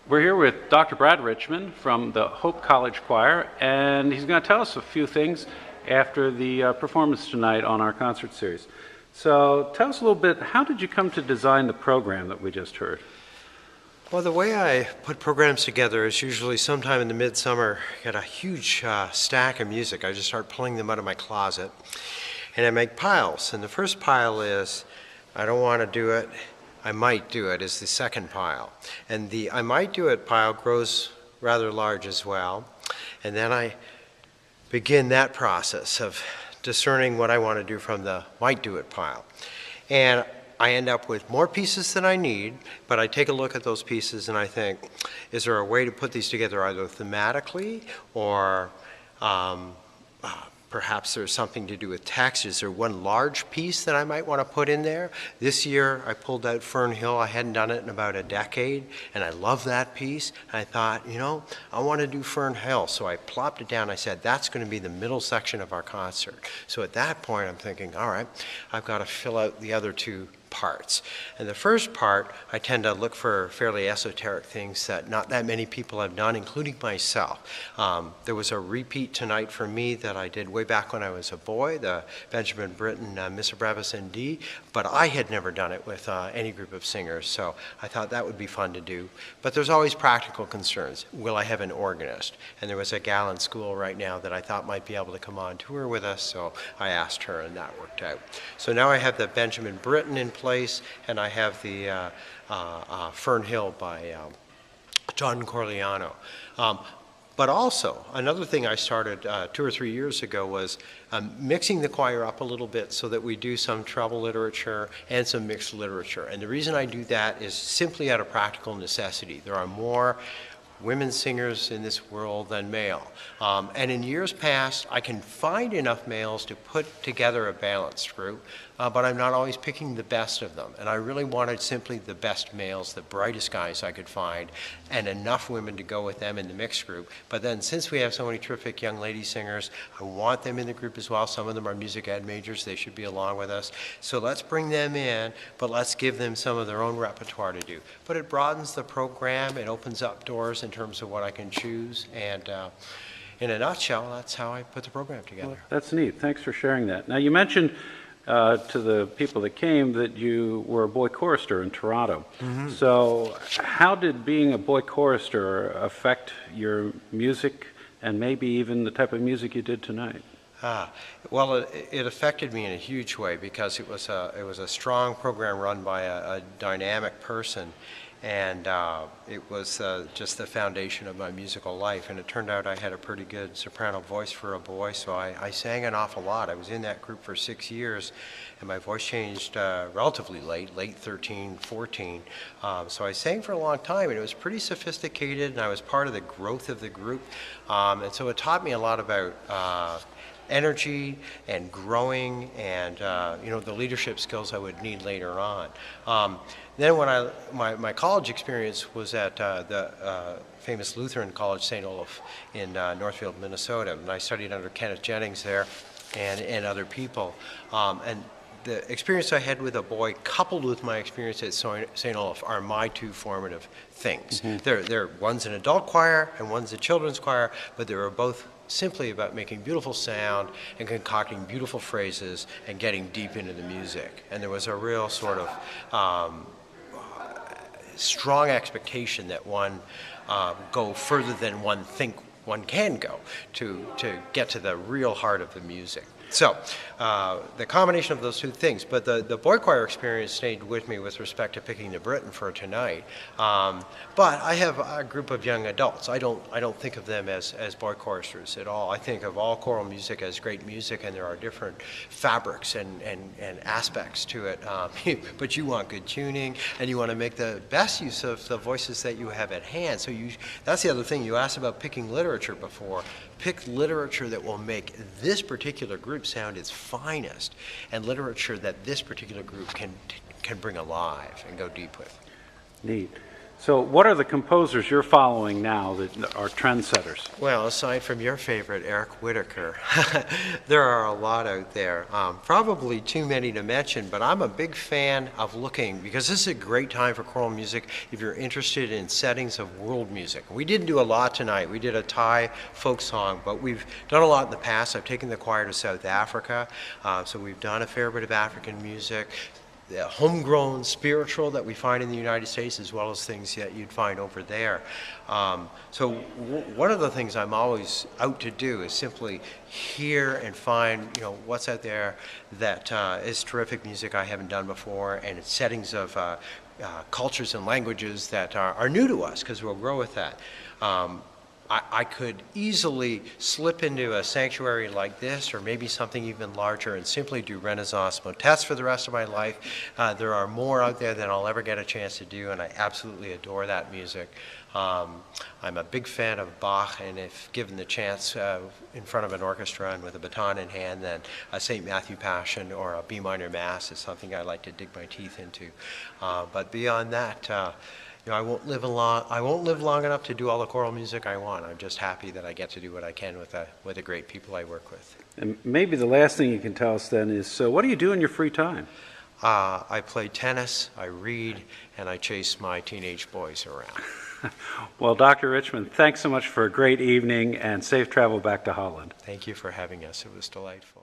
We're here with Dr. Brad Richmond from the Hope College Choir, and he's going to tell us a few things after the performance tonight on our concert series. So tell us a little bit, how did you come to design the program that we just heard? Well, the way I put programs together is usually sometime in the midsummer, I get a huge stack of music. I just start pulling them out of my closet, and I make piles. And the first pile is, I don't want to do it, I might do it, is the second pile. And the I might do it pile grows rather large as well. And then I begin that process of discerning what I want to do from the might do it pile. And I end up with more pieces than I need, but I take a look at those pieces and I think, is there a way to put these together either thematically or perhaps there's something to do with text. Is there one large piece that I might want to put in there? This year I pulled out Fern Hill. I hadn't done it in about a decade, and I love that piece. And I thought, you know, I want to do Fern Hill. So I plopped it down. I said, that's going to be the middle section of our concert. So at that point I'm thinking, all right, I've got to fill out the other two parts. And the first part, I tend to look for fairly esoteric things that not that many people have done, including myself. There was a repeat tonight for me that I did way back when I was a boy, the Benjamin Britten Missa Brevis in D, but I had never done it with any group of singers, so I thought that would be fun to do. But there's always practical concerns. Will I have an organist? And there was a gal in school right now that I thought might be able to come on tour with us, so I asked her and that worked out. So now I have the Benjamin Britten in place, and I have the Fern Hill by John Corigliano. But also, another thing I started 2 or 3 years ago was mixing the choir up a little bit so that we do some treble literature and some mixed literature. And the reason I do that is simply out of practical necessity. There are more women singers in this world than male. And in years past, I can find enough males to put together a balanced group, but I'm not always picking the best of them. And I really wanted simply the best males, the brightest guys I could find, and enough women to go with them in the mixed group. But then since we have so many terrific young lady singers, I want them in the group as well. Some of them are music ed majors. They should be along with us. So let's bring them in, but let's give them some of their own repertoire to do. But it broadens the program. It opens up doors in terms of what I can choose. And in a nutshell, that's how I put the program together. Well, that's neat. Thanks for sharing that. Now, you mentioned to the people that came that you were a boy chorister in Toronto. Mm-hmm. So how did being a boy chorister affect your music and maybe even the type of music you did tonight? Well, it affected me in a huge way because it was a strong program run by a dynamic person. And it was just the foundation of my musical life. And it turned out I had a pretty good soprano voice for a boy, so I sang an awful lot. I was in that group for 6 years, and my voice changed relatively late 13, 14. So I sang for a long time, and it was pretty sophisticated, and I was part of the growth of the group. And so it taught me a lot about energy and growing and you know, the leadership skills I would need later on. Then when my college experience was at the famous Lutheran College, St. Olaf in Northfield, Minnesota, and I studied under Kenneth Jennings there and other people. And the experience I had with a boy coupled with my experience at St. Olaf are my two formative things. Mm-hmm. One's an adult choir and one's a children's choir, but they were both simply about making beautiful sound and concocting beautiful phrases and getting deep into the music. And there was a real sort of strong expectation that one go further than one think one can go to get to the real heart of the music. So the combination of those two things, but the boy choir experience stayed with me with respect to picking the Britten for tonight. But I have a group of young adults. I don't think of them as boy choristers at all. I think of all choral music as great music, and there are different fabrics and aspects to it. But you want good tuning, and you want to make the best use of the voices that you have at hand. So that's the other thing. You asked about picking literature before. Pick literature that will make this particular group sound its finest, and literature that this particular group can bring alive and go deep with. Neat. So what are the composers you're following now that are trendsetters? Well, aside from your favorite, Eric Whitacre, there are a lot out there. Probably too many to mention, but I'm a big fan of looking, because this is a great time for choral music if you're interested in settings of world music. We didn't do a lot tonight. We did a Thai folk song, but we've done a lot in the past. I've taken the choir to South Africa, so we've done a fair bit of African music. The homegrown spiritual that we find in the United States, as well as things that you'd find over there. So one of the things I'm always out to do is simply hear and find, what's out there that is terrific music I haven't done before, and it's settings of cultures and languages that are new to us, because we'll grow with that. I could easily slip into a sanctuary like this, or maybe something even larger, and simply do Renaissance motets for the rest of my life. There are more out there than I'll ever get a chance to do, and I absolutely adore that music. I'm a big fan of Bach, and if given the chance in front of an orchestra and with a baton in hand, then a St. Matthew Passion or a B minor Mass is something I like to dig my teeth into. But beyond that, I won't live long enough to do all the choral music I want. I'm just happy that I get to do what I can with the great people I work with. And maybe the last thing you can tell us then is, so what do you do in your free time? I play tennis, I read, and I chase my teenage boys around. Well, Dr. Richmond, thanks so much for a great evening, and safe travel back to Holland. Thank you for having us. It was delightful.